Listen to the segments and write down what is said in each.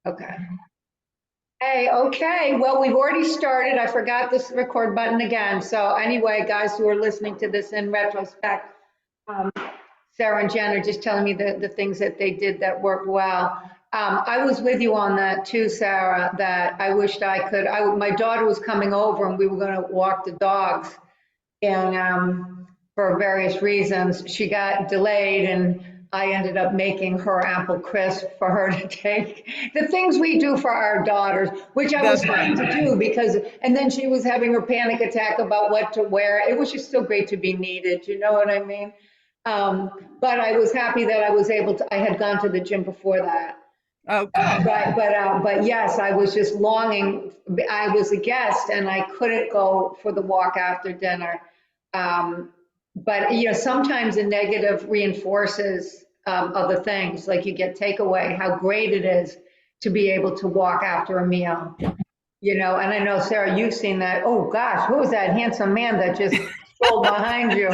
Okay. Hey, okay. Well, we've already started. I forgot this record button again. So anyway, guys who are listening to this in retrospect, um, Sarah and Jen are just telling me the things that they did that worked well. I was with you on that too, Sarah, that I wished I could. My daughter was coming over and we were going to walk the dogs. And for various reasons, she got delayed and I ended up making her apple crisp for her to take. The things we do for our daughters, which I was That's trying to do because, and then she was having her panic attack about what to wear. It was just so great to be needed, you know what I mean? But I was happy that I was able to, I had gone to the gym before that. oh, good. But yes, I was just longing. I was a guest and I couldn't go for the walk after dinner. Um, but you know, sometimes the negative reinforces other things. Like you get takeaway, how great it is to be able to walk after a meal. You know, and I know Sarah, you've seen that. Oh gosh, who was that handsome man that just strolled behind you?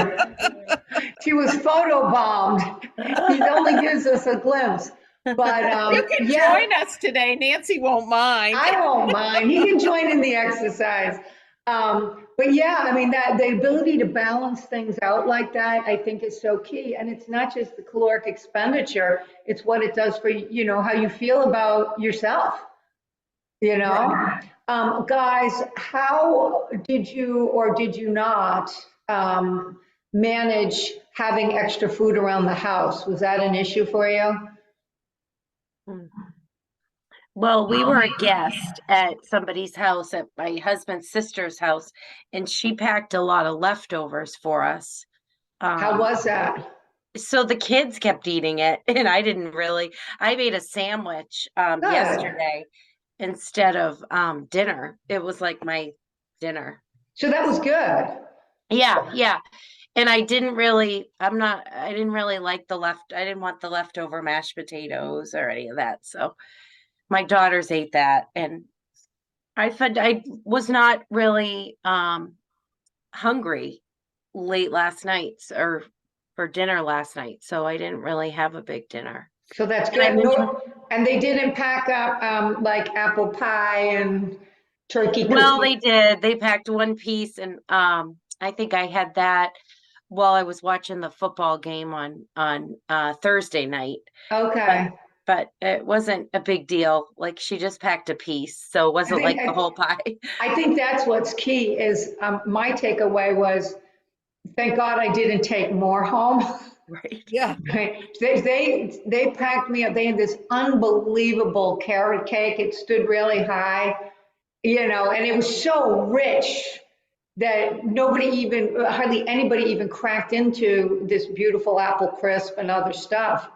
She was photobombed. He only gives us a glimpse. But You can yeah, join us today. Nancy won't mind. I won't mind. He can join in the exercise. But yeah, I mean that the ability to balance things out like that, I think is so key. And it's not just the caloric expenditure, it's what it does for you know how you feel about yourself, you know? Right. Guys, how did you or did you not manage having extra food around the house? Was that an issue for you? Well, we were a guest at somebody's house, at my husband's sister's house, and she packed a lot of leftovers for us. How Um, was that? so the kids kept eating it, and I didn't really. I made a sandwich Good. yesterday instead of dinner. It was like my dinner. So that was good. Yeah, yeah. And I didn't really like I didn't want the leftover mashed potatoes or any of that. So my daughters ate that, and I was not really hungry late last night or for dinner last night, so I didn't really have a big dinner. So that's And I've good. been trying, No, and they didn't pack up like apple pie and turkey well, cookies. they did. They packed one piece, and I think I had that while I was watching the football game on Thursday night. But Okay. but it wasn't a big deal. Like she just packed a piece, so it I wasn't think like the whole pie. I think that's what's key is my takeaway was thank God I didn't take more home. Right. Yeah. Right. They packed me up. They had this unbelievable carrot cake. It stood really high, you know, and it was so rich that nobody even, hardly anybody even cracked into this beautiful apple crisp and other stuff.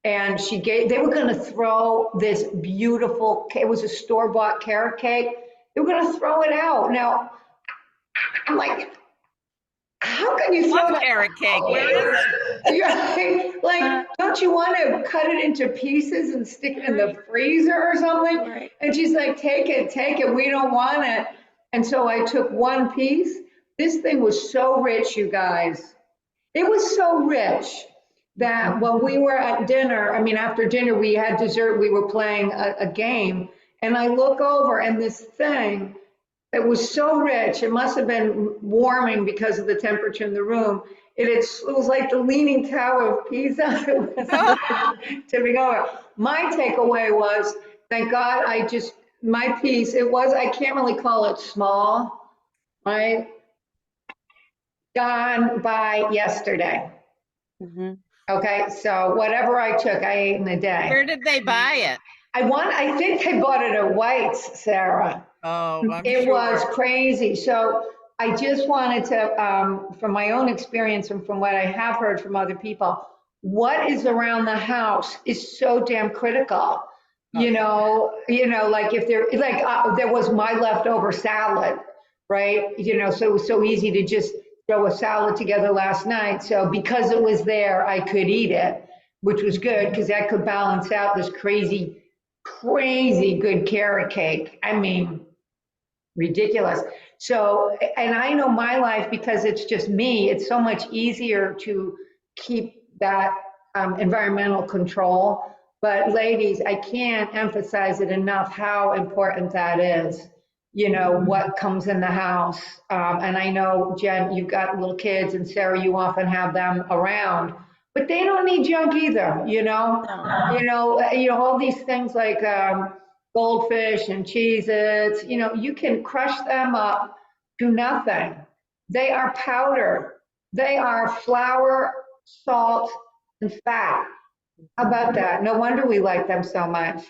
And they were going to throw this beautiful, it was a store-bought carrot cake. They were going to throw it out. Now, I'm like, how can you throw Love that carrot cake. Where is out? it? You're like, don't you want to cut it into pieces and stick it in the Right. freezer or something? Right. And she's like, take it, we don't want it. And so I took one piece. This thing was so rich, you guys. It was so rich that when we were at dinner, I mean, after dinner, we had dessert, we were playing a game, and I look over and this thing, it was so rich, it must have been warming because of the temperature in the room. It was like the Leaning Tower of Pisa. It was tipping over. My takeaway was, thank God my piece, I can't really call it small, right? Gone by yesterday. Mhm. Okay, so whatever I took, I ate in a day. Where did they buy it? I think I bought it at White's, Sarah. Oh, I'm It was sure. crazy. So I just wanted to, from my own experience and from what I have heard from other people, what is around the house is so damn critical. Oh, yeah. Like if there was my leftover salad, right? You know, so it was so easy to just throw a salad together last night. So because it was there, I could eat it, which was good because that could balance out this crazy, crazy good carrot cake. I mean, ridiculous. So, and I know my life because it's just me, it's so much easier to keep that environmental control. But ladies, I can't emphasize it enough how important that is. You know, what comes in the house. And I know, Jen, you've got little kids, and Sarah, you often have them around, but they don't need junk either, you know? No. All these things like goldfish and Cheez-Its, you can crush them up to nothing. They are powder. They are flour, salt, and fat. How about that? No wonder we like them so much.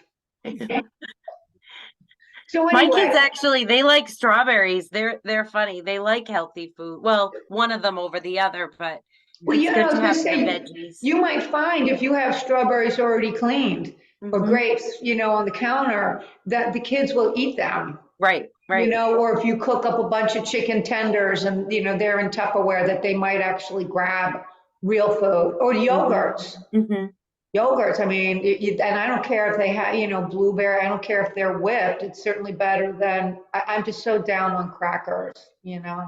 So My kids anyway, actually, they like strawberries. They're funny. They like healthy food. Well, one of them over the other, but well, it's I good was to gonna have the say, veggies. you might find if you have strawberries already cleaned or Mhm. grapes, on the counter, that the kids will eat them. Right, right. Or if you cook up a bunch of chicken tenders and, they're in Tupperware, that they might actually grab real food or yogurts. Hmm. Yogurts, I mean, and I don't care if they have, blueberry, I don't care if they're whipped. It's certainly better than, I'm just so down on crackers. Yeah.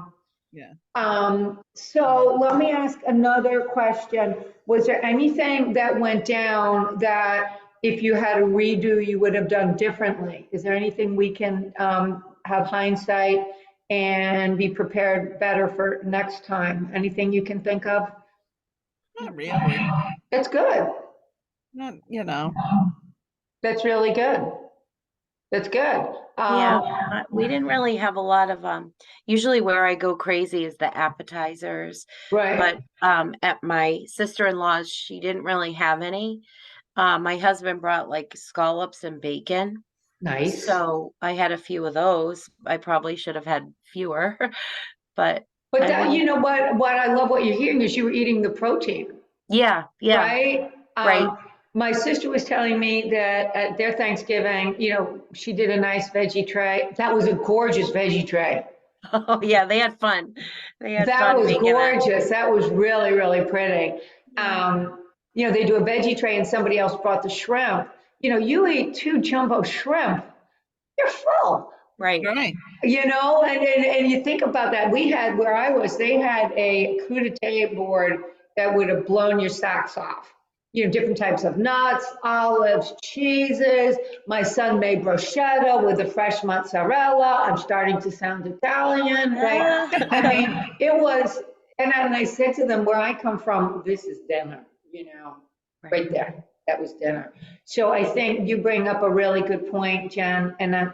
So let me ask another question. Was there anything that went down that if you had to redo, you would have done differently? Is there anything we can have hindsight and be prepared better for next time? Anything you can think of? Not really. That's good. Not, That's really good. That's good. Yeah, we didn't really have a lot of usually where I go crazy is the appetizers, Right. but at my sister-in-law's she didn't really have any. My husband brought like scallops and bacon. Nice. So I had a few of those. I probably should have had fewer, but But I that, mean, what I love what you're hearing is you were eating the protein, yeah, yeah, right? right. My sister was telling me that at their Thanksgiving, she did a nice veggie tray. That was a gorgeous veggie tray. Oh yeah, they had fun. They had That fun was making that. gorgeous. That was really, really pretty. They do a veggie tray and somebody else brought the shrimp. You eat 2 jumbo shrimp, you're full. Right. Right. And you think about that. We had, where I was, they had a crudité board that would have blown your socks off. Different types of nuts, olives, cheeses. My son made bruschetta with the fresh mozzarella. I'm starting to sound Italian, right? I mean, it was, and I said to them, where I come from, this is dinner, right there. That was dinner. So I think you bring up a really good point, Jen, and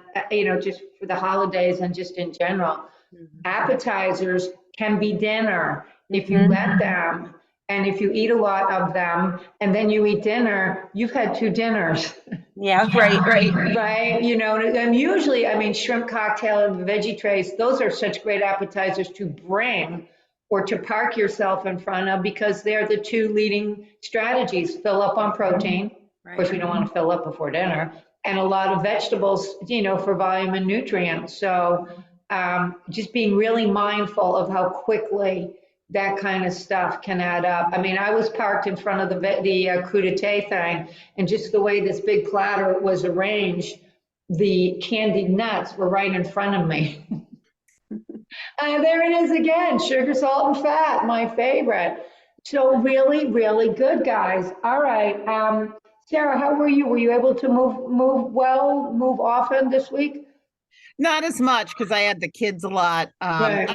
just for the holidays and just in general, Mhm. appetizers can be dinner if you Mhm. let them, and if you eat a lot of them, and then you eat dinner, you've had 2 dinners. Yeah, right, right. Right, and usually, I mean, shrimp cocktail and the veggie trays, those are such great appetizers to bring or to park yourself in front of, because they're the 2 leading strategies. Fill up on protein. Of course, we don't want to fill up before dinner, and a lot of vegetables, for volume and nutrients. So just being really mindful of how quickly that kind of stuff can add up. I mean, I was parked in front of the crudité thing, and just the way this big platter was arranged, the candied nuts were right in front of me. There it is again, sugar, salt, and fat, my favorite. So really, really good, guys. All right, Sarah, how were you? Were you able to move often this week? Not as much because I had the kids a lot. Right.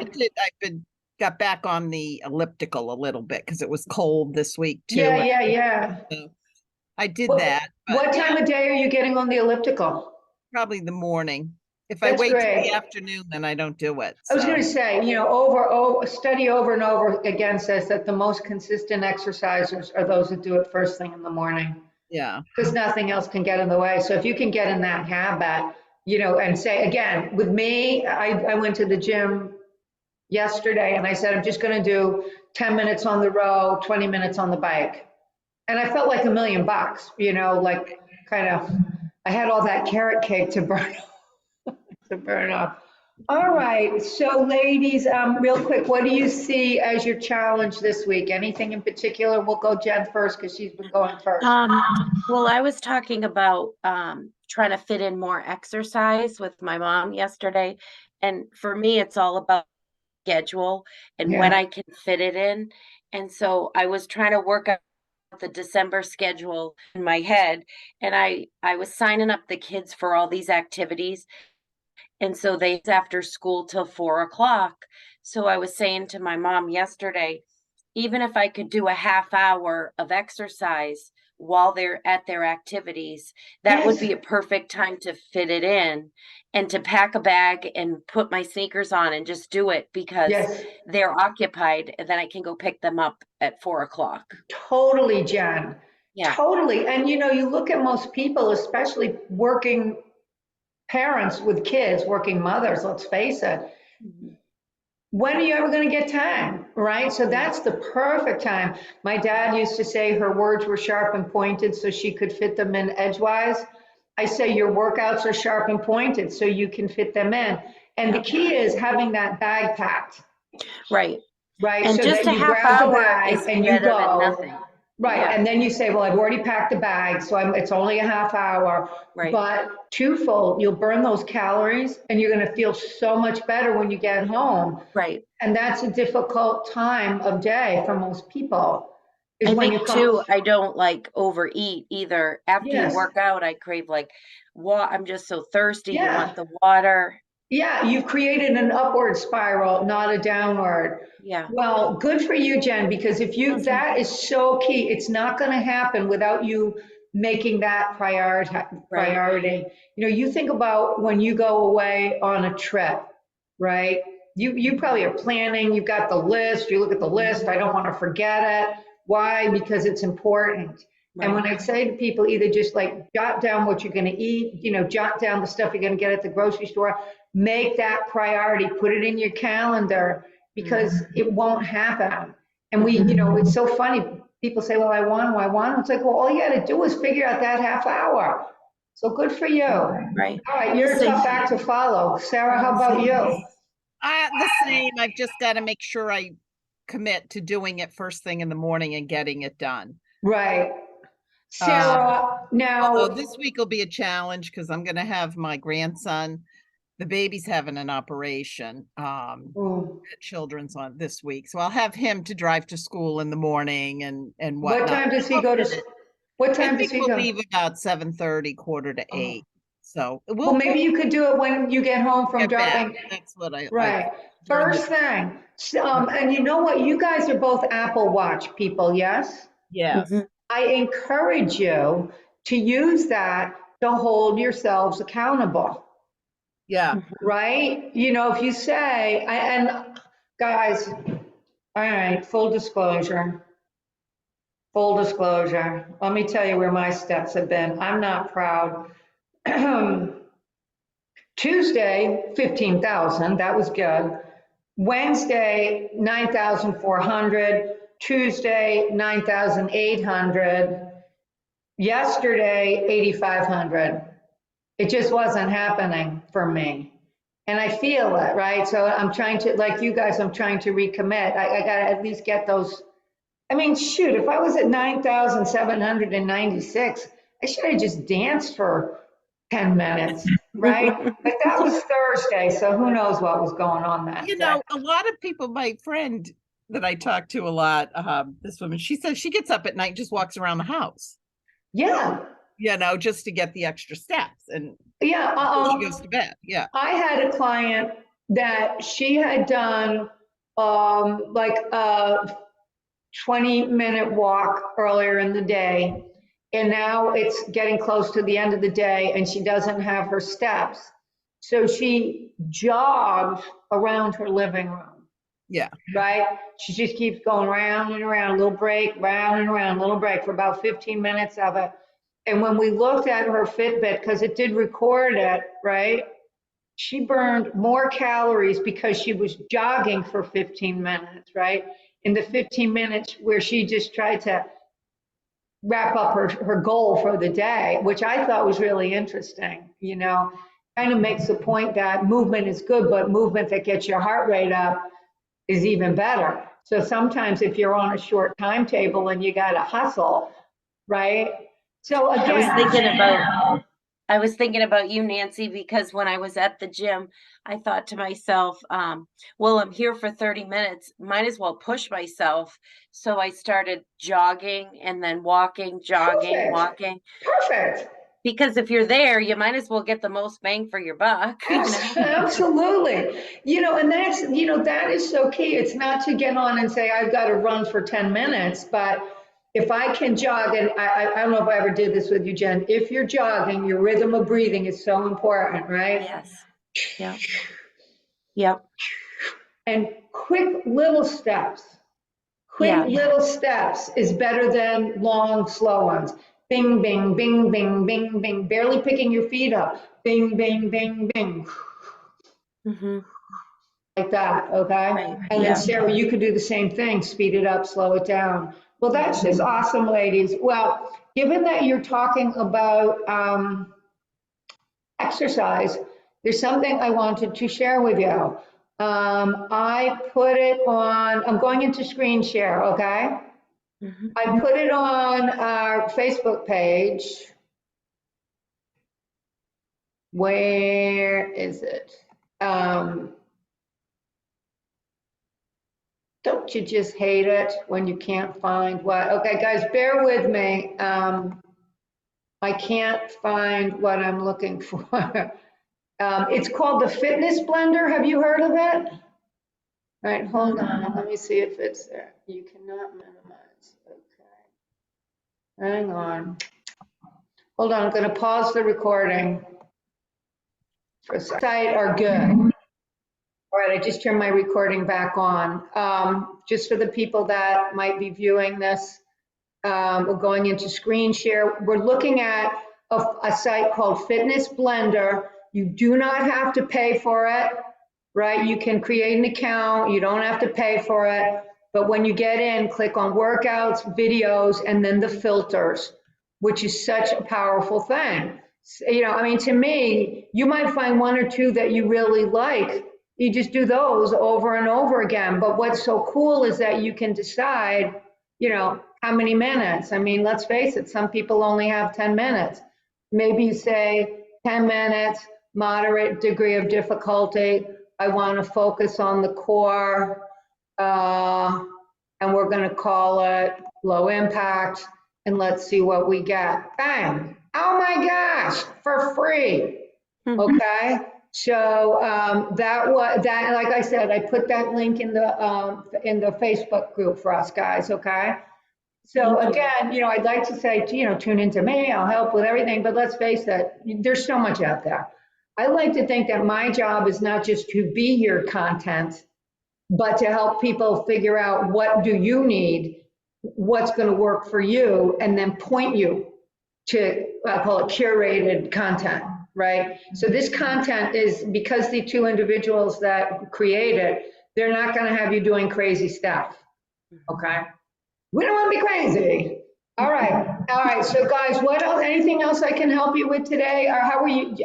Got back on the elliptical a little bit because it was cold this week too. Yeah. So I did What, that, but what time of day are you getting on the elliptical? probably the morning. If I That's wait till great. the afternoon, then I don't do it. I was going to So say, study over and over again says that the most consistent exercisers are those that do it first thing in the morning, yeah, because nothing else can get in the way. So if you can get in that habit, and say, again, with me, I went to the gym yesterday and I said, I'm just going to do 10 minutes on the row, 20 minutes on the bike. And I felt like $1,000,000, like kind of, I had all that carrot cake to burn, to burn off. All right, so ladies, real quick, what do you see as your challenge this week? Anything in particular? We'll go Jen first because she's been going first. Well, I was talking about trying to fit in more exercise with my mom yesterday. And for me, it's all about schedule and when Yeah. I can fit it in. And so I was trying to work out the December schedule in my head, and I was signing up the kids for all these activities, and so they after school till 4 o'clock. So I was saying to my mom yesterday, even if I could do a half hour of exercise while they're at their activities, that would Yes. be a perfect time to fit it in and to pack a bag and put my sneakers on and just do it because Yes, they're occupied, and then I can go pick them up at 4 o'clock. totally, Jen. Yeah. Totally. And you look at most people, especially working parents with kids, working mothers, let's face it. When are you ever going to get time, right? So that's the perfect time. My dad used to say her words were sharp and pointed so she could fit them in edgewise. I say your workouts are sharp and pointed so you can fit them in. And the key is having that bag packed, Right. right? And So just that a you half grab the hour bag is and you better than go. nothing. Right, Yeah. and then you say, well, I've already packed the bag, so it's only a half hour. Right. But twofold, you'll burn those calories and you're gonna feel so much better when you get home. Right. And that's a difficult time of day for most people. Is I when think you come. too, I don't like overeat either. After you Yes. work out, I crave like I'm just so thirsty. You Yeah. want the water. Yeah, you've created an upward spiral, not a downward. Yeah. Well, good for you, Jen, because if you, that is so key. It's not going to happen without you making that priority. You think about when you go away on a trip, right? You probably are planning, you've got the list, you look at the list, I don't want to forget it. Why? Because it's important. And when I say to people, either just like jot down what you're going to eat, jot down the stuff you're going to get at the grocery store, make that priority, put it in your calendar because it won't happen. And it's so funny. People say, well, I want. It's like, well, all you got to do is figure out that half hour. So good for you. All Right. right, you're a tough act to follow. Sarah, how about you? The same. I've just got to make sure I commit to doing it first thing in the morning and getting it done. Right. Sarah, now. Although this week will be a challenge because I'm going to have my grandson. The baby's having an operation at Children's on this week. So I'll have him to drive to school in the morning and whatnot. What time does he go to? What time does he we'll go? leave about 7:30, 7:45. So Well, maybe you could do it when you get home from get back. dropping. That's what I Right. during the- First thing. And you know what? You guys are both Apple Watch people, yes? Yes. Mhm. I encourage you to use that to hold yourselves accountable, Yeah. right? If you say, and guys, all right, full disclosure. Full disclosure. Let me tell you where my steps have been. I'm not proud. Tuesday, 15,000, that was good. Wednesday, 9,400. Tuesday, 9,800. Yesterday, 8,500. It just wasn't happening for me. And I feel it, right? So I'm trying to, like you guys, I'm trying to recommit. I got to at least get those. I mean, shoot, if I was at 9,796, I should have just danced for 10 minutes, right? But that was Thursday, so who knows what was going on that day. A lot of people, my friend that I talk to a lot, this woman, she says she gets up at night and just walks around the house. Yeah. Just to get the extra steps and Yeah. she goes to bed. Yeah. I had a client that she had done like a 20-minute walk earlier in the day. And now it's getting close to the end of the day and she doesn't have her steps. So she jogs around her living room. Yeah. Right? She just keeps going round and around, a little break, round and around, a little break for about 15 minutes of it. And when we looked at her Fitbit, because it did record it, right? She burned more calories because she was jogging for 15 minutes, right? In the 15 minutes where she just tried to wrap up her goal for the day, which I thought was really interesting, kind of makes the point that movement is good, but movement that gets your heart rate up is even better. So sometimes if you're on a short timetable and you got to hustle, right? So again, I was thinking about you, Nancy, because when I was at the gym, I thought to myself, well, I'm here for 30 minutes, might as well push myself. So I started jogging and then walking, jogging, Perfect. walking. Perfect. Because if you're there, you might as well get the most bang for your buck. You know? Absolutely. And that's, that is so key. It's not to get on and say, I've got to run for 10 minutes, but if I can jog, and I don't know if I ever did this with you, Jen, if you're jogging, your rhythm of breathing is so important, right? Yes. Yep. Yep. And quick little steps. Yeah. Quick little steps is better than long, slow ones. Bing, bing, bing, bing, bing, bing, barely picking your feet up. Bing, bing, bing, bing. Mm-hmm. Like that, okay? Right. And then Yeah. Sarah, you could do the same thing, speed it up, slow it down. Well, that's just awesome, ladies. Well, given that you're talking about exercise, there's something I wanted to share with you. I put it on, I'm going into screen share, okay? Mm-hmm. I put it on our Facebook page. Where is it? Don't you just hate it when you can't find what? Okay, guys, bear with me. I can't find what I'm looking for. It's called the Fitness Blender. Have you heard of it? All right, hold on. Let me see if it's there. You cannot minimize. Okay. Hang on. Hold on. I'm going to pause the recording for a second. Site are good. All right, I just turned my recording back on. Just for the people that might be viewing this, we're going into screen share. We're looking at a site called Fitness Blender. You do not have to pay for it, right? You can create an account. You don't have to pay for it. But when you get in, click on workouts, videos, and then the filters, which is such a powerful thing. To me, you might find one or two that you really like. You just do those over and over again. But what's so cool is that you can decide, how many minutes. Let's face it, some people only have 10 minutes. Maybe you say 10 minutes, moderate degree of difficulty. I want to focus on the core, and we're going to call it low impact, and let's see what we get. Bang! Oh my gosh, for free. Okay. So that, like I said, I put that link in the Facebook group for us guys. Okay. So again, I'd like to say, tune into me. I'll help with everything. But let's face it, there's so much out there. I like to think that my job is not just to be your content, but to help people figure out what do you need, what's going to work for you, and then point you to, I call it curated content, right? So this content is, because the two individuals that create it, they're not going to have you doing crazy stuff, okay? We don't want to be crazy. All right. So guys, what else? Anything else I can help you with today? Or how are you?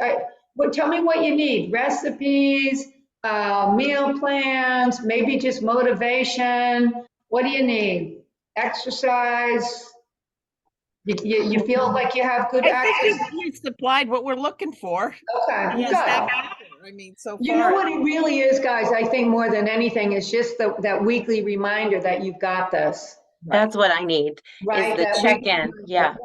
Tell me what you need. Recipes, meal plans, maybe just motivation. What do you need? Exercise. You feel like you have good I access? think you supplied what we're looking for. Okay, Yes, good. So You know far. what it really is, guys? I think more than anything, is just that weekly reminder that you've got this. that's what I need. Right, Is the that check-in. Yeah.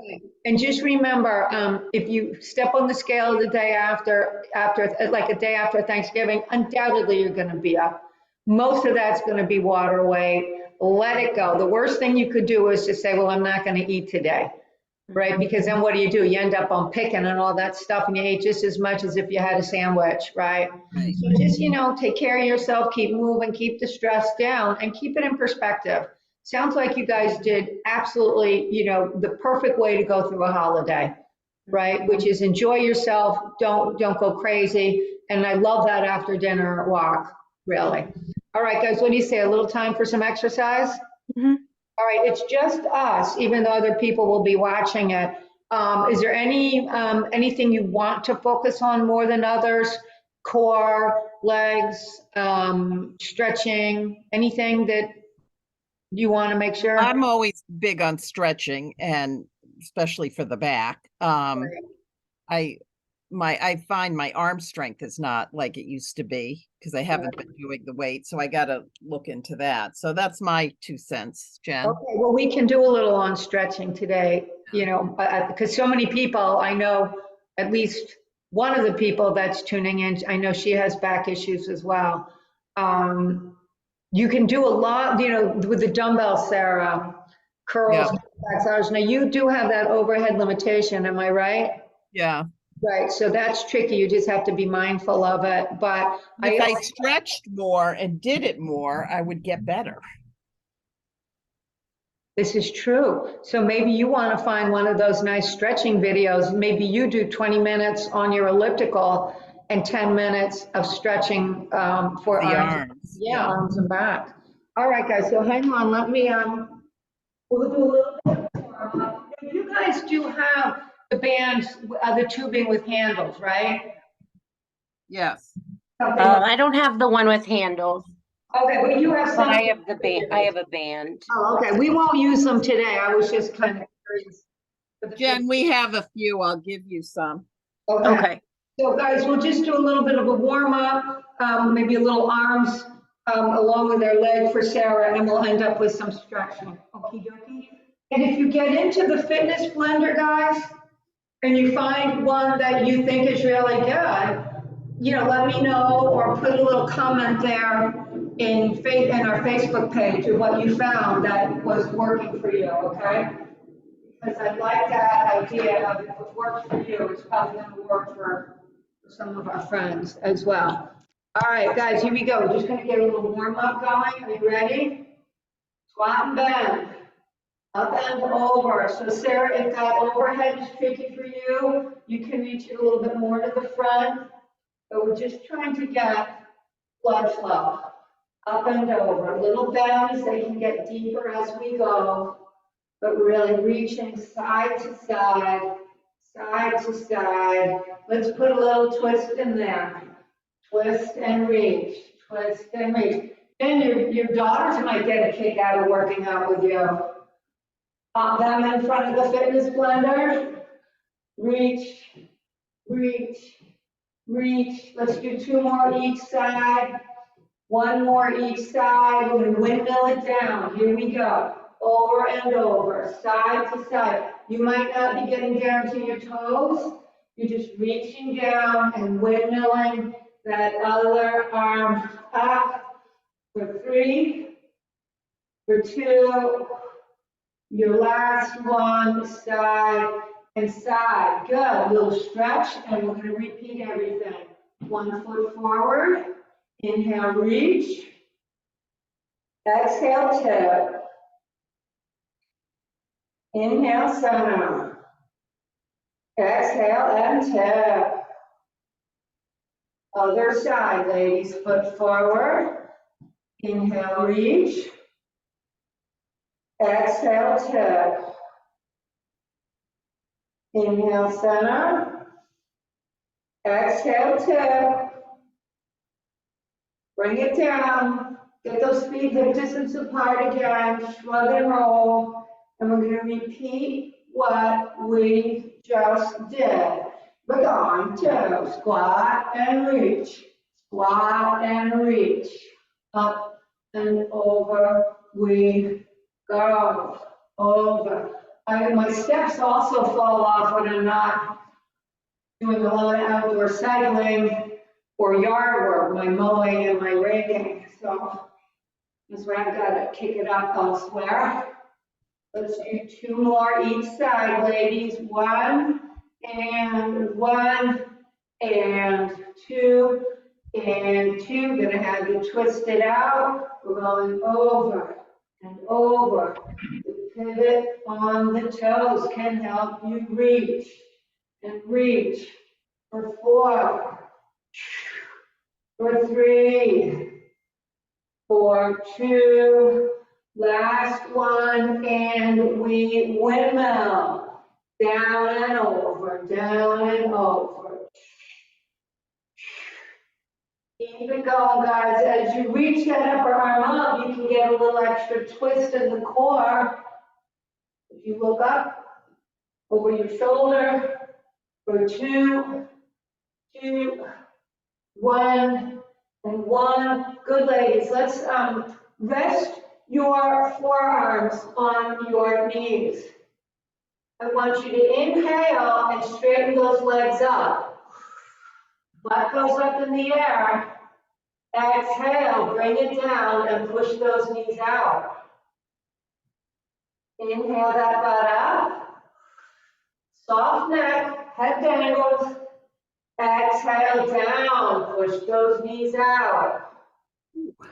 And just remember, if you step on the scale the day after, like a day after Thanksgiving, undoubtedly you're going to be up. Most of that's going to be water weight. Let it go. The worst thing you could do is just say, well, I'm not going to eat today, right? Because then what do? You end up on picking and all that stuff, and you ate just as much as if you had a sandwich, right? Right. So just, take care of yourself, keep moving, keep the stress down, and keep it in perspective. Sounds like you guys did absolutely, the perfect way to go through a holiday, right? Which is enjoy yourself, don't go crazy. And I love that after dinner walk, really. All right, guys, what do you say? A little time for some exercise? Mhm. All right, it's just us, even though other people will be watching it. Is there anything you want to focus on more than others? Core, legs, stretching, anything that you want to make sure? I'm always big on stretching, and especially for the back. I I find my arm strength is not like it used to be because I haven't been doing the weight. So I got to look into that. So that's my 2 cents, Jen. Okay, well, we can do a little on stretching today, you know, because so many people, I know at least one of the people that's tuning in, I know she has back issues as well. You can do a lot, you know, with the dumbbell, Sarah, curls, backs. Now you do have that overhead limitation, am I right? Yeah. Right, so that's tricky. You just have to be mindful of it. But If I stretched more and did it more, I would get better. This is true. So maybe you want to find one of those nice stretching videos. Maybe you do 20 minutes on your elliptical and 10 minutes of stretching for The arms. arms. Yeah, arms and back. All right, guys, so hang on. Let me, we'll do a little bit more. You guys do have the bands, the tubing with handles, right? Yes. Something I don't have the one with handles. Okay, but you have But some. I have the band. I have a band. Oh, okay, we won't use them today. I was just kind of curious. Jen, we have a few. I'll give you some. Okay. So guys, we'll just do a little bit of a warm up, maybe a little arms along with our leg for Sarah, and we'll end up with some stretching. Okie dokie. And if you get into the fitness blender, guys, and you find one that you think is really good, you know, let me know or put a little comment there in our Facebook page of what you found that was working for you, okay? Because I like that idea of if it works for you, it's probably going to work for some of our friends as well. All right, guys, here we go. We're just going to get a little warm up going. Are you ready? Squat and bend. Up and over. So Sarah, if that overhead is tricky for you, you can reach it a little bit more to the front. But we're just trying to get blood flow. Up and over. Little bends, they can get deeper as we go. But really reaching side to side, side to side. Let's put a little twist in there. Twist and reach, twist and reach. And your daughters might get a kick out of working out with you. Pop them in front of the fitness blender. Reach, reach, reach. Let's do 2 more each side. 1 more each side. We're gonna windmill it down. Here we go. Over and over, side to side. You might not be getting down to your toes. You're just reaching down and windmilling that other arm up for 3, for 2, your last one, side and side. Good, little stretch, and we're gonna repeat everything. 1 foot forward, inhale, reach. Exhale, tip. Inhale, center. Exhale and tip. Other side, ladies, foot forward. Inhale, reach. Exhale, tip. Inhale, center. Exhale, tip. Bring it down. Get those feet hip distance apart again. Shrug and roll. And we're going to repeat what we just did. We're going to squat and reach. Squat and reach. Up and over we go. Over. My steps also fall off when I'm not doing a lot of outdoor cycling or yard work, my mowing and my raking. So that's where I've got to kick it up elsewhere. Let's do 2 more each side, ladies. 1 and 1 and 2 and 2. Gonna have you twist it out. We're going over and over. The pivot on the toes can help you reach and reach for 4, for 3, for 2. Last one, and we windmill. Down and over, down and over. Keep it going, guys. As you reach that upper arm up, you can get a little extra twist in the core. If you look up over your shoulder for 2, 2, 1, and 1. Good, ladies. Let's rest your forearms on your knees. I want you to inhale and straighten those legs up. Butt goes up in the air. Exhale, bring it down and push those knees out. Inhale that butt up. Soft neck, head dangles. Exhale down, push those knees out.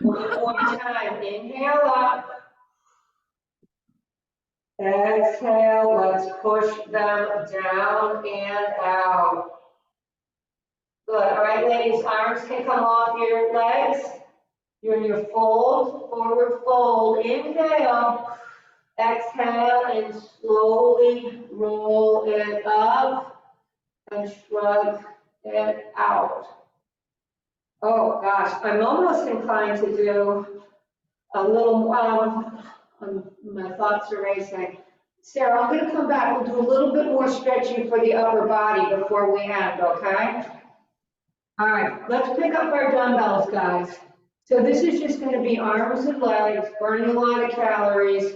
One more time, inhale up. Exhale, let's push them down and out. Good, all right, ladies, arms can come off your legs. You're in your fold, forward fold, inhale. Exhale and slowly roll it up and shrug it out. Oh gosh, I'm almost inclined to do a little, my thoughts are racing. Sarah, I'm gonna come back, we'll do a little bit more stretching for the upper body before we end, okay? All right, let's pick up our dumbbells, guys. So this is just gonna be arms and legs, burning a lot of calories,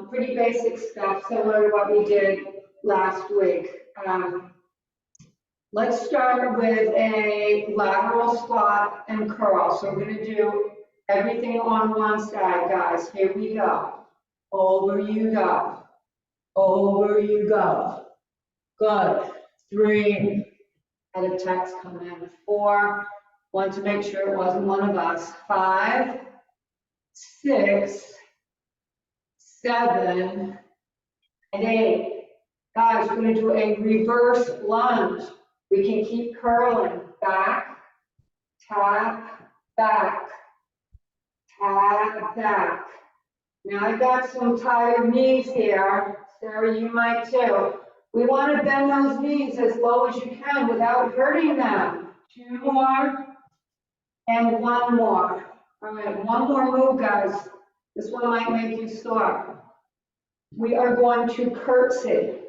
pretty basic stuff, similar to what we did last week. Let's start with a lateral squat and curl. So we're gonna do everything on one side, guys. Here we go. Over you go. Over you go. Good. 3. Had a text come in. 4. Want to make sure it wasn't one of us. 5, 6, 7, and 8. Guys, we're going to do a reverse lunge. We can keep curling. Back, tap, back, tap, back. Now I got some tired knees here. Sarah, you might too. We want to bend those knees as low as you can without hurting them. 2 more and 1 more. All right, 1 more move, guys. This one might make you sore. We are going to curtsy.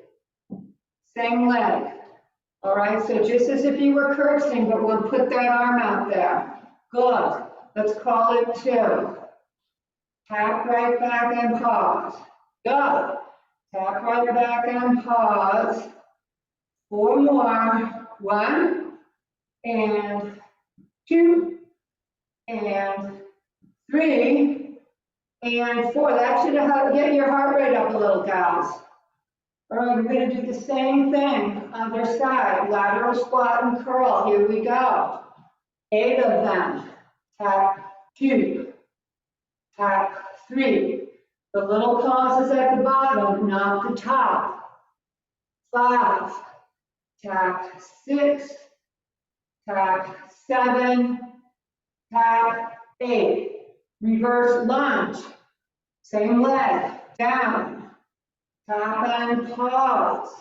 Same leg. All right, so just as if you were curtsying, but we'll put that arm out there. Good. Let's call it 2. Tap right back and pause. Good. Tap right back and pause. 4 more. 1 and 2 and 3 and 4. That should get your heart rate up a little, guys. All right, we're going to do the same thing. Other side, lateral squat and curl. Here we go. 8 of them. Tap 2. Tap 3. The little pauses at the bottom, not the top. 5. Tap 6. Tap 7. Tap 8. Reverse lunge. Same leg. Down. Tap and pause.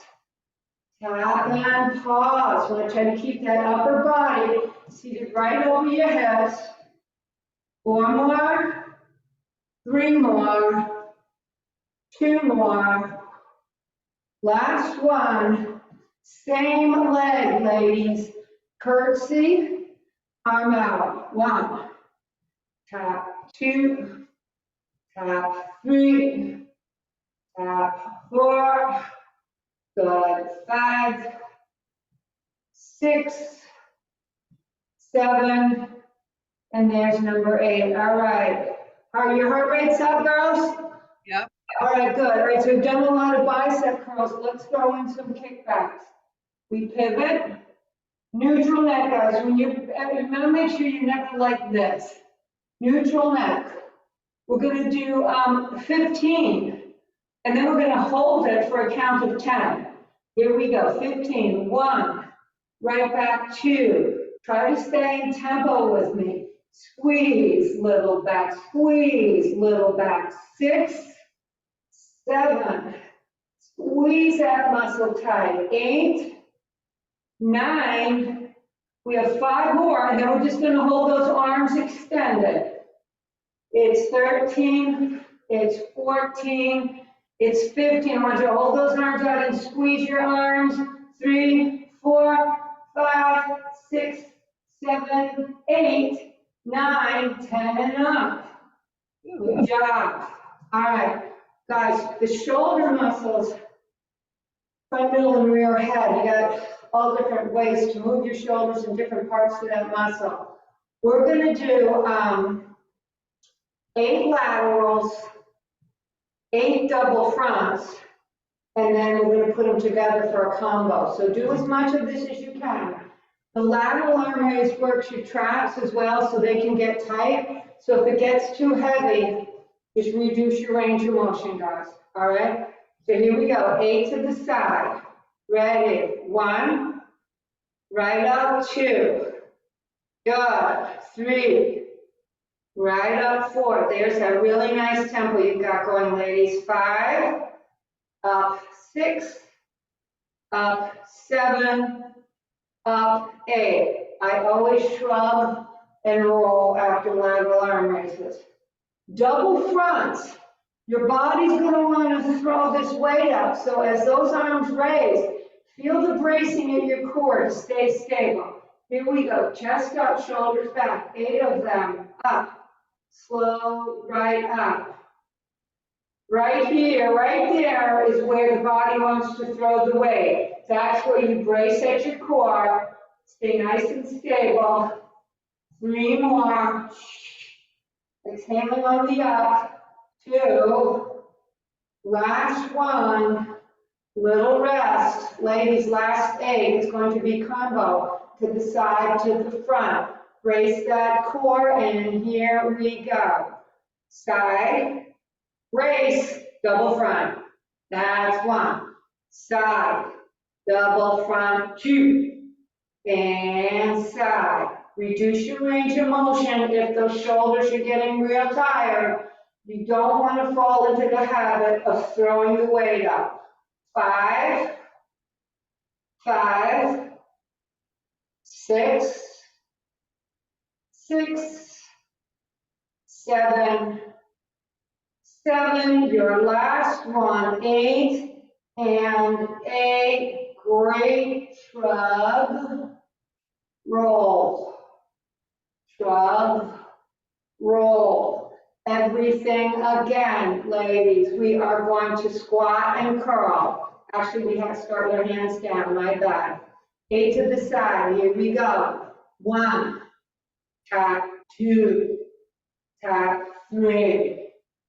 Tap and pause. Want to try to keep that upper body seated right over your hips. 4 more. 3 more. 2 more. Last one. Same leg, ladies. Curtsy. Arm out. 1. Tap 2. Tap 3. Tap 4. Good. 5, 6, 7, and there's number 8. All right. Are your heart rates up, girls? Yep. All right, good. All right, so we've done a lot of bicep curls. Let's throw in some kickbacks. We pivot. Neutral neck, guys. When you're going to make sure your neck like this. Neutral neck. We're going to do 15. And then we're going to hold it for a count of 10. Here we go. 15. 1. Right back. 2. Try to stay in tempo with me. Squeeze, little back. Squeeze, little back. 6, 7. Squeeze that muscle tight. 8, 9. We have 5 more, and then we're just going to hold those arms extended. It's 13. It's 14. It's 15. I want you to hold those arms out and squeeze your arms. 3, 4, 5, 6, 7, 8, 9, 10, and up. Good job. All right, guys, the shoulder muscles, front, middle, and rear head, you got all different ways to move your shoulders in different parts of that muscle. We're gonna do 8 laterals, 8 double fronts, and then we're gonna put them together for a combo. So do as much of this as you can. The lateral arm raise works your traps as well so they can get tight. So if it gets too heavy, just reduce your range of motion, guys, all right? So here we go, 8 to the side. Ready, 1, right up, 2, good, 3, right up, 4. There's that really nice tempo you've got going, ladies. 5, up, 6, up, 7, up, 8. I always shrug and roll after lateral arm raises. Double fronts. Your body's going to want to throw this weight up. So as those arms raise, feel the bracing in your core to stay stable. Here we go. Chest up, shoulders back. 8 of them. Up. Slow, right up. Right here, right there is where the body wants to throw the weight. That's where you brace at your core. Stay nice and stable. 3 more. Exhaling on the up. 2. Last 1. Little rest. Ladies, last 8 is going to be combo. To the side, to the front. Brace that core, and here we go. Side. Brace, double front. That's 1. Side, double front, 2. And side. Reduce your range of motion if those shoulders are getting real tired. You don't want to fall into the habit of throwing the weight up. 5, 5, 6, 6, 7, 7, your last one, 8, and 8, great, shrug, roll, shrug, roll. Everything again, ladies, we are going to squat and curl. Actually, we have to start with our hands down, my bad. 8 to the side, here we go. 1, tap, 2, tap, 3.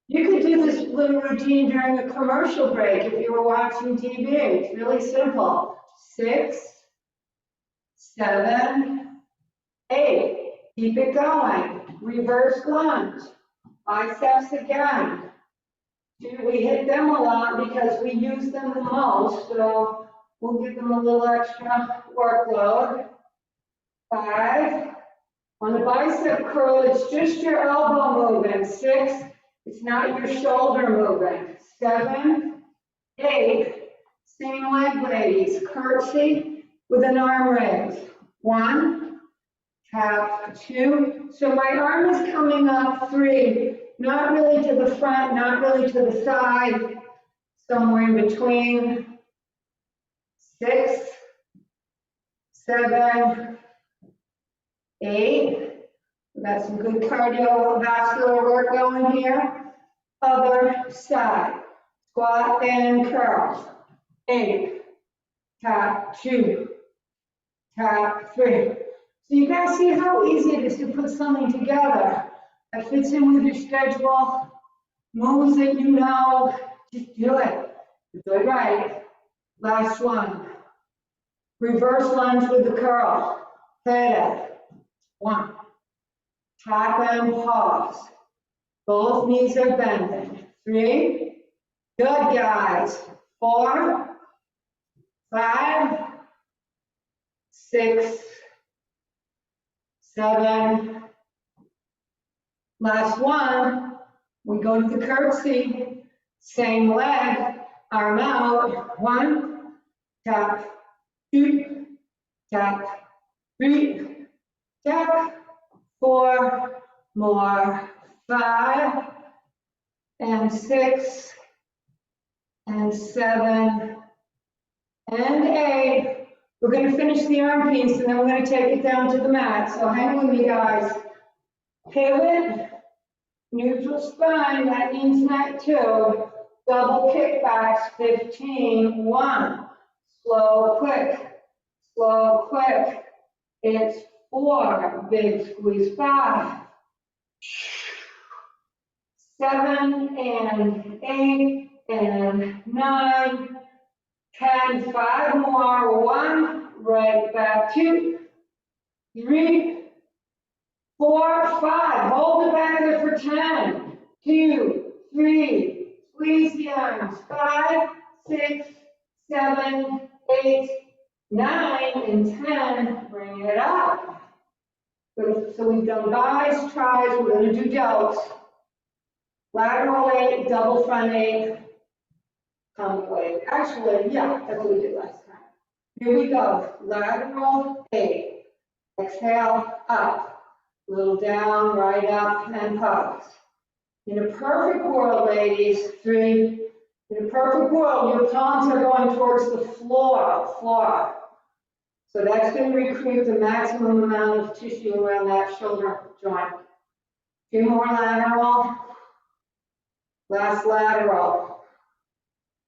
You could do this little routine during a commercial break if you were watching TV. It's really simple. 6, 7, 8. Keep it going. Reverse lunge. Biceps again. We hit them a lot because we use them the most, so we'll give them a little extra workload. 5. On the bicep curl, it's just your elbow moving. 6. It's not your shoulder moving. 7, 8, same leg, ladies. Curtsy with an arm raise. 1, tap, 2. So my arm is coming up. 3, not really to the front, not really to the side, somewhere in between. 6, 7, 8. We got some good cardiovascular work going here. Other side. Squat and curl. 8. Tap, 2. Tap, 3. So you guys see how easy it is to put something together that fits in with your schedule, moves that you know. Just do it. Do it right. Last one. Reverse lunge with the curl. Hit it. 1. Tap and pause. Both knees are bending. 3. Good, guys. 4, 5, 6, 7. Last one. We go to the curtsy. Same leg. Arm out. 1. Tap. 2. Tap. 3. Tap. 4 more. 5 and 6 and 7 and 8. We're gonna finish the arm piece and then we're gonna take it down to the mat. So hang with me, guys. Pivot, neutral spine, that means neck 2. Double kickbacks, 15, 1. Slow, quick, slow, quick. It's 4, big squeeze, 5. 7 and 8 and 9, 10, 5 more, 1, right back, 2, 3, 4, 5, hold it back there for 10, 2, 3, squeeze the arms, 5, 6, 7, 8, 9, and 10, bring it up. So we've done buys, tries, we're gonna do delts. Lateral 8, double front 8, tumble 8. Actually, yeah, that's what we did last time. Here we go. Lateral 8. Exhale, up. Little down, right up, and pause. In a perfect world, ladies, 3. In a perfect world, your palms are going towards the floor. So that's going to recruit the maximum amount of tissue around that shoulder joint. 2 more lateral. Last lateral.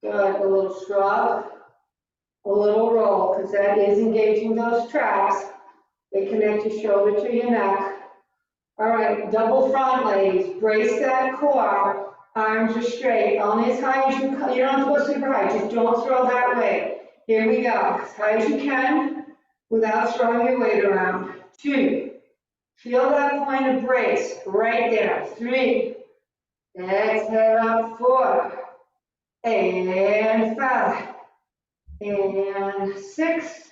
Good, a little shrug, a little roll, because that is engaging those traps. They connect your shoulder to your neck. All right, double front, ladies. Brace that core. Arms are straight, only as high as you can. You don't have to go super high, just don't throw that weight. Here we go, as high as you can without throwing your weight around. 2, feel that point of brace right there. 3, exhale up, 4, and 5, and 6,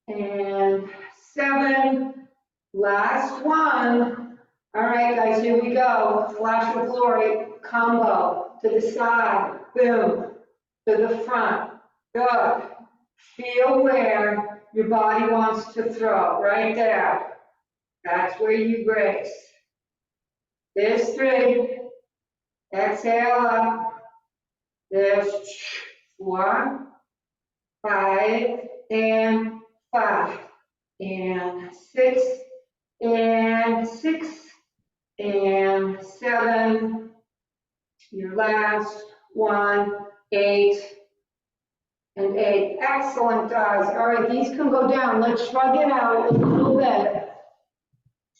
and 7, last one. All right, guys, here we go. Flash of glory, combo, to the side, boom, to the front, good. Feel where your body wants to throw, right there. That's where you brace. There's 3, exhale up. There's 4, 5, and 5, and 6, and 6, and 7. Your last one, 8, and 8. Excellent, guys. All right, these can go down. Let's shrug it out a little bit.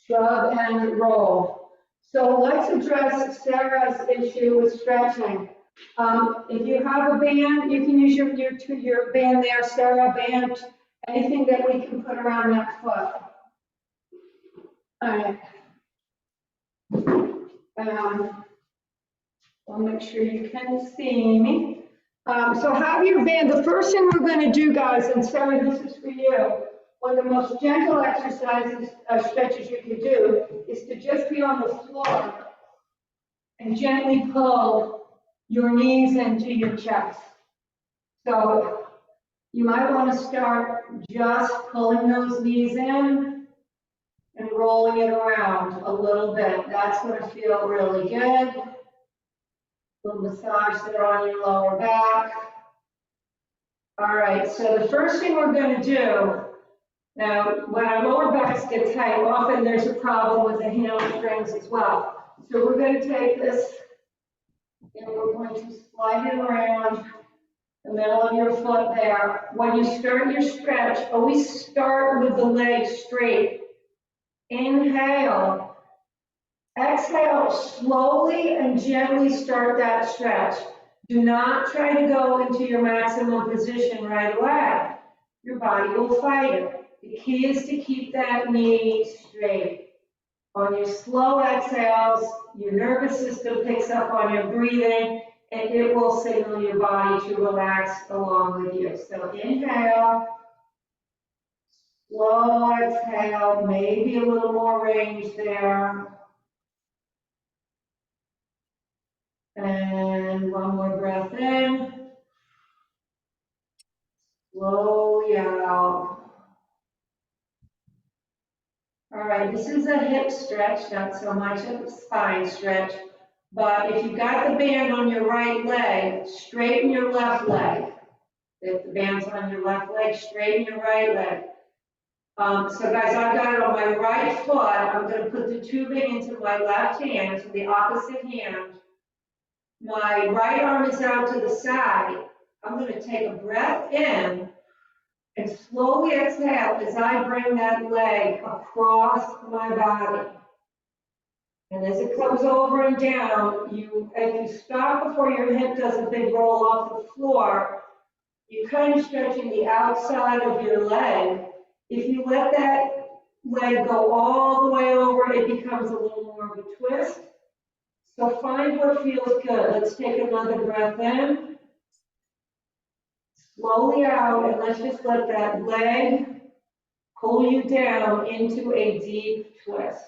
Shrug and roll. So let's address Sarah's issue with stretching. If you have a band, you can use your band there, Sarah, band, anything that we can put around that foot. All right. I'll make sure you can see me. So have your band. The first thing we're going to do, guys, and Sarah, this is for you. One of the most gentle exercises, stretches you can do is to just be on the floor and gently pull your knees into your chest. So you might want to start just pulling those knees in and rolling it around a little bit. That's going to feel really good. Little massage there on your lower back. All right, so the first thing we're going to do, now when our lower backs get tight, often there's a problem with the hamstrings as well. So we're going to take this and we're going to slide it around the middle of your foot there. When you start your stretch, always start with the legs straight. Inhale. Exhale, slowly and gently start that stretch. Do not try to go into your maximum position right away. Your body will fight it. The key is to keep that knee straight. On your slow exhales, your nervous system picks up on your breathing, and it will signal your body to relax along with you. So inhale, slow exhale, maybe a little more range there. And one more breath in. Slowly out. All right, this is a hip stretch, not so much a spine stretch. But if you've got the band on your right leg, straighten your left leg. If the band's on your left leg, straighten your right leg. So guys, I've got it on my right foot. I'm gonna put the tubing into my left hand, so the opposite hand. My right arm is out to the side. I'm gonna take a breath in and slowly exhale as I bring that leg across my body. And as it comes over and down, if you stop before your hip does a big roll off the floor, you're kind of stretching the outside of your leg. If you let that leg go all the way over, it becomes a little more of a twist. So find what feels good. Let's take another breath in. Slowly out, and let's just let that leg pull you down into a deep twist.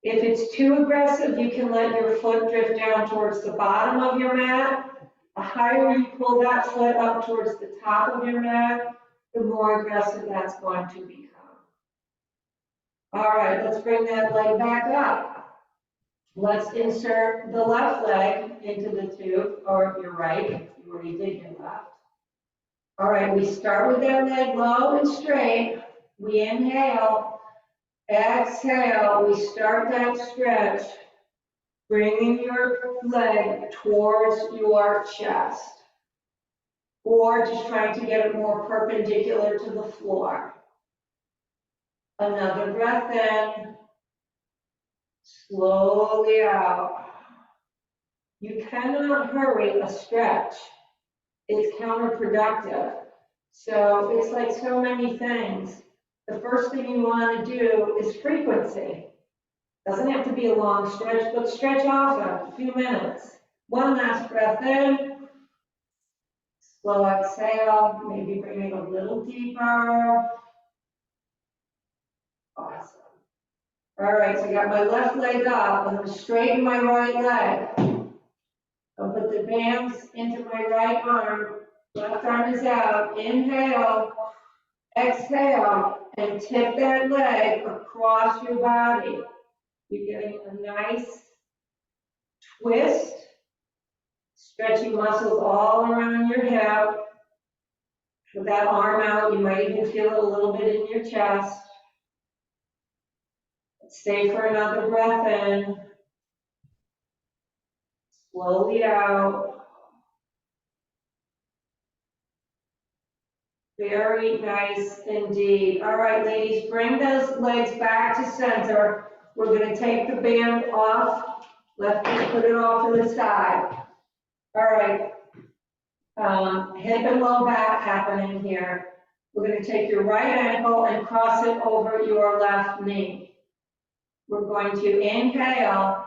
If it's too aggressive, you can let your foot drift down towards the bottom of your mat. The higher you pull that foot up towards the top of your mat, the more aggressive that's going to become. All right, let's bring that leg back up. Let's insert the left leg into the tube, or your right, if you already did your left. All right, we start with that leg low and straight. We inhale, exhale, we start that stretch, bringing your leg towards your chest, or just trying to get it more perpendicular to the floor. Another breath in, slowly out. You cannot hurry a stretch. It's counterproductive. So it's like so many things. The first thing you want to do is frequency. Doesn't have to be a long stretch, but stretch often, a few minutes. One last breath in. Slow exhale, maybe bring it a little deeper. Awesome. All right, so I got my left leg up. I'm going to straighten my right leg. I'll put the bands into my right arm. Left arm is out. Inhale, exhale, and tip that leg across your body. You're getting a nice twist, stretching muscles all around your hip. With that arm out, you might even feel it a little bit in your chest. Stay for another breath in. Slowly out. Very nice indeed. All right, ladies, bring those legs back to center. We're going to take the band off. Lefties, put it off to the side. All right. Hip and low back happening here. We're going to take your right ankle and cross it over your left knee. We're going to inhale.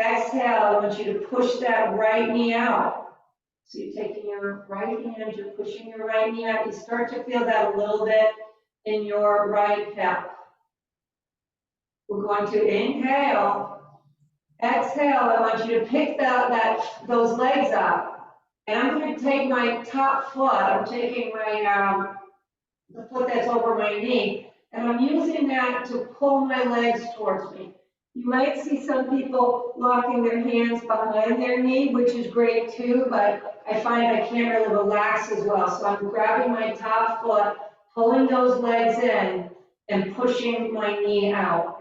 Exhale. I want you to push that right knee out. So you're taking your right hand, you're pushing your right knee out. You start to feel that a little bit in your right hip. We're going to inhale. Exhale. I want you to pick those legs up. And I'm going to take my top foot. I'm taking my the foot that's over my knee. And I'm using that to pull my legs towards me. You might see some people locking their hands behind their knee, which is great too, but I find I can't really relax as well. So I'm grabbing my top foot, pulling those legs in, and pushing my knee out.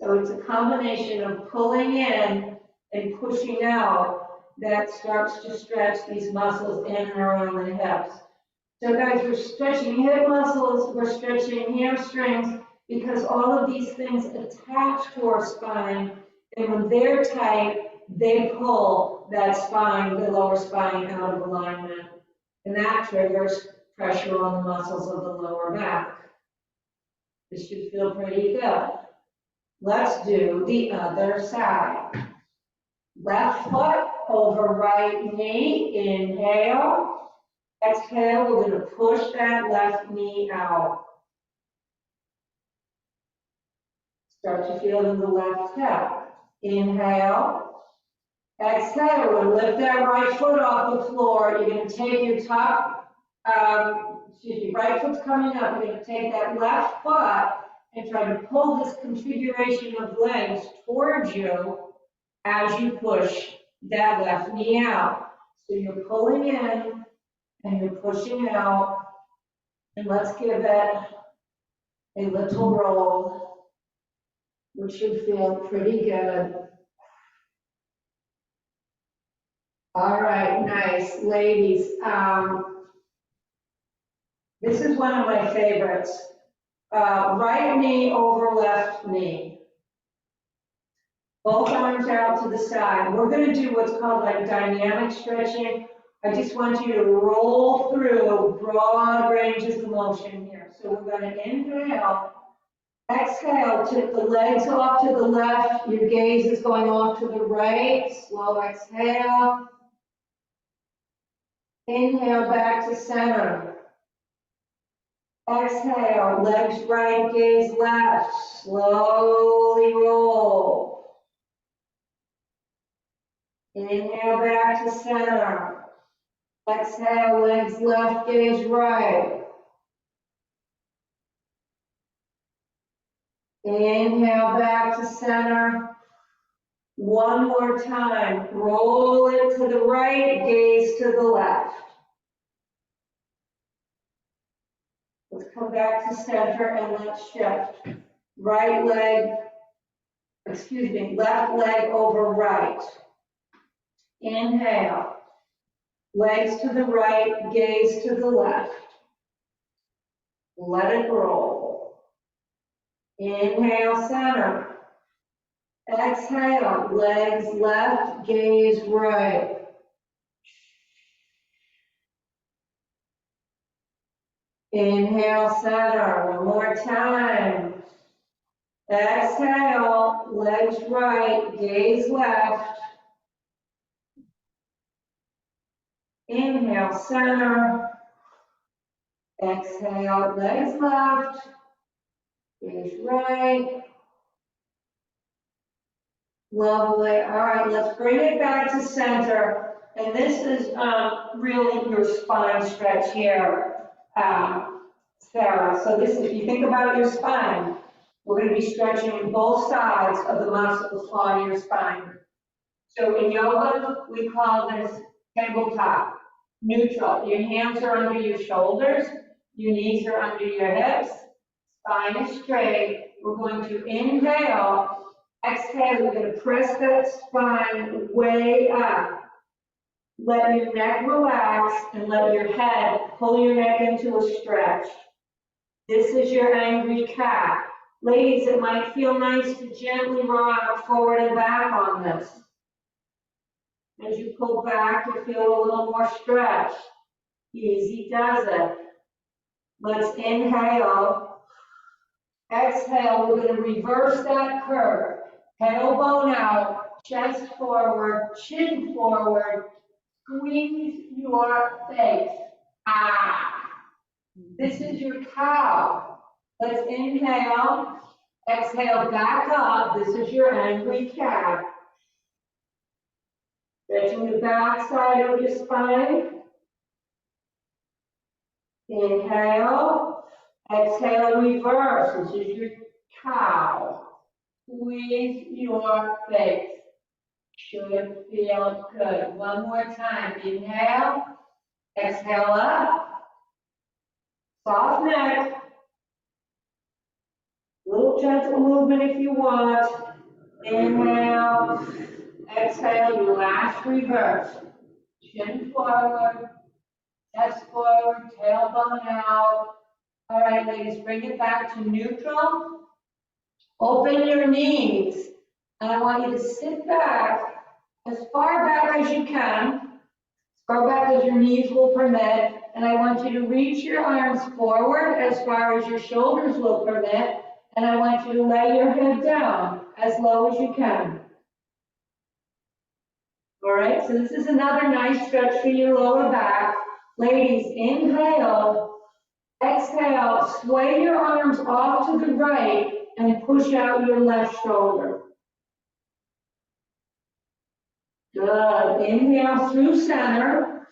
So it's a combination of pulling in and pushing out that starts to stretch these muscles in and around the hips. So guys, we're stretching hip muscles, we're stretching hamstrings, because all of these things attach to our spine, and when they're tight, they pull that spine, the lower spine, out of alignment, and that triggers pressure on the muscles of the lower back. This should feel pretty good. Let's do the other side. Left foot over right knee, inhale. Exhale, we're going to push that left knee out. Start to feel in the left hip. Inhale. Exhale, we're going to lift that right foot off the floor. You're going to take your right foot's coming up. You're going to take that left foot and try to pull this configuration of legs towards you as you push that left knee out. So you're pulling in and you're pushing out. And let's give it a little roll, which should feel pretty good. All right, nice. Ladies, this is one of my favorites. Right knee over left knee. Both arms out to the side. We're gonna do what's called like dynamic stretching. I just want you to roll through broad ranges of motion here. So we're gonna inhale, exhale, tip the legs off to the left. Your gaze is going off to the right. Slow exhale. Inhale back to center. Exhale, legs right, gaze left. Slowly roll. Inhale back to center. Exhale, legs left, gaze right. Inhale back to center. One more time. Roll it to the right, gaze to the left. Let's come back to center and let's shift. Right leg, left leg over right. Inhale. Legs to the right, gaze to the left. Let it roll. Inhale, center. Exhale, legs left, gaze right. Inhale, center. One more time. Exhale, legs right, gaze left. Inhale, center. Exhale, legs left, gaze right. Lovely. All right, let's bring it back to center. And this is really your spine stretch here, Sarah. So this, if you think about your spine, we're going to be stretching both sides of the muscles on your spine. So in yoga, we call this tabletop, neutral. Your hands are under your shoulders, your knees are under your hips, spine is straight. We're going to inhale. Exhale, you're going to press that spine way up. Let your neck relax and let your head pull your neck into a stretch. This is your angry cat. Ladies, it might feel nice to gently rock forward and back on this. As you pull back, you feel a little more stretch. Easy does it. Let's inhale. Exhale, we're going to reverse that curve. Tailbone out, chest forward, chin forward, squeeze your face. This is your cow. Let's inhale, exhale, back up. This is your angry cat. Stretching the back side of your spine. Inhale, exhale, reverse. This is your cow. Squeeze your face. Should feel good. One more time. Inhale. Exhale up. Soft neck. Little gentle movement if you want. Inhale. Exhale. Your last reverse. Chin forward. Chest forward. Tailbone out. All right, ladies, bring it back to neutral. Open your knees, and I want you to sit back as far back as you can, as far back as your knees will permit, and I want you to reach your arms forward as far as your shoulders will permit, and I want you to lay your head down as low as you can. All right, so this is another nice stretch for your lower back. Ladies, inhale, exhale, sway your arms off to the right, and push out your left shoulder. Good. Inhale through center.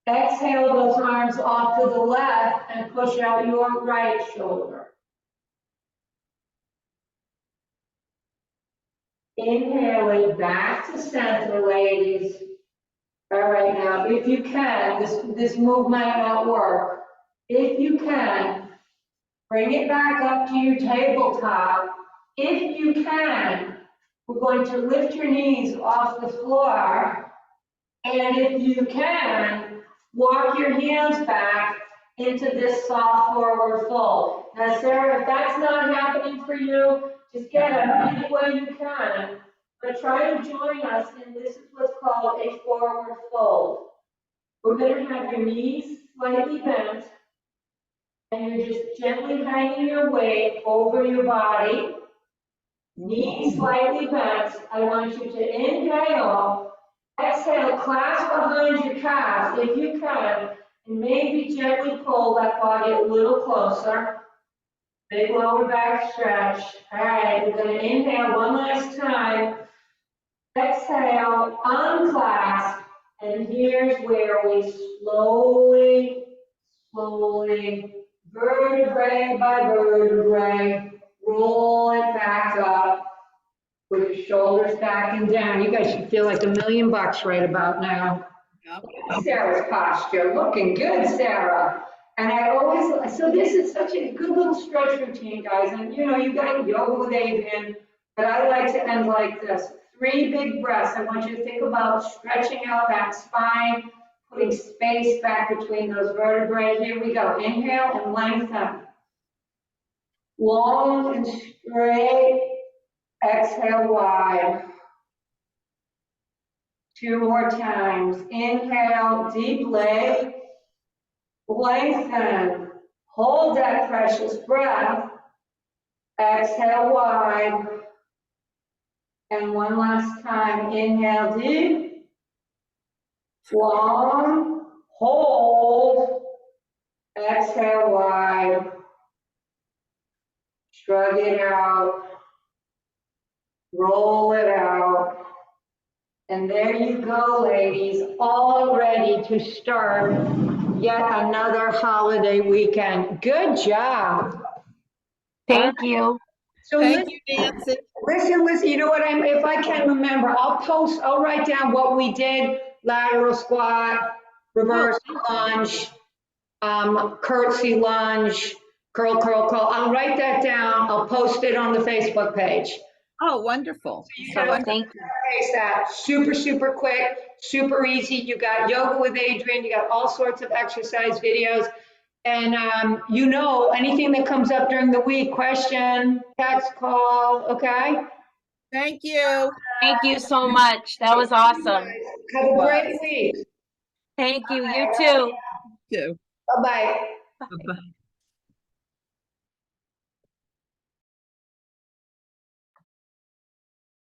Exhale those arms off to the left and push out your right shoulder. Inhaling back to center, ladies. All right, now, if you can, this move might not work. If you can, bring it back up to your tabletop. If you can, we're going to lift your knees off the floor. And if you can, walk your hands back into this soft forward fold. Now, Sarah, if that's not happening for you, just get up any way you can. But try to join us in this is what's called a forward fold. We're going to have your knees slightly bent, and you're just gently hanging your weight over your body. Knees slightly bent. I want you to inhale. Exhale, clasp behind your calves if you can, and maybe gently pull that body a little closer. Big lower back stretch. All right, we're going to inhale one last time. Exhale, unclasp, and here's where we slowly, vertebrae by vertebrae, roll it back up. With your shoulders back and down. You guys should feel like $1,000,000 right about now. Yep. Sarah's posture, looking good, Sarah. And I always, so this is such a good little stretch routine, guys. And you know, you got yoga with Adrian, but I like to end like this. 3 big breaths. I want you to think about stretching out that spine, putting space back between those vertebrae. Here we go. Inhale and lengthen. Long and straight. Exhale wide. 2 more times. Inhale deeply. Lengthen. Hold that precious breath. Exhale wide. And one last time. Inhale deep. Long. Hold. Exhale wide. Shrug it out. Roll it out. And there you go, ladies, all ready to start yet another holiday weekend. Good job. Thank you. So Thank you, Nancy. listen, you know what, if I can remember, I'll write down what we did, lateral squat, reverse lunge, curtsy lunge, curl, curl, curl. I'll write that down. I'll post it on the Facebook page. Oh, wonderful. So Thank you. that super, super quick, super easy. You got yoga with Adrian, you got all sorts of exercise videos. And you know, anything that comes up during the week, question, text, call, okay? Thank you. Thank you so much. That was awesome. Have a great week. Thank you. You too. Too. Bye-bye. Bye-bye.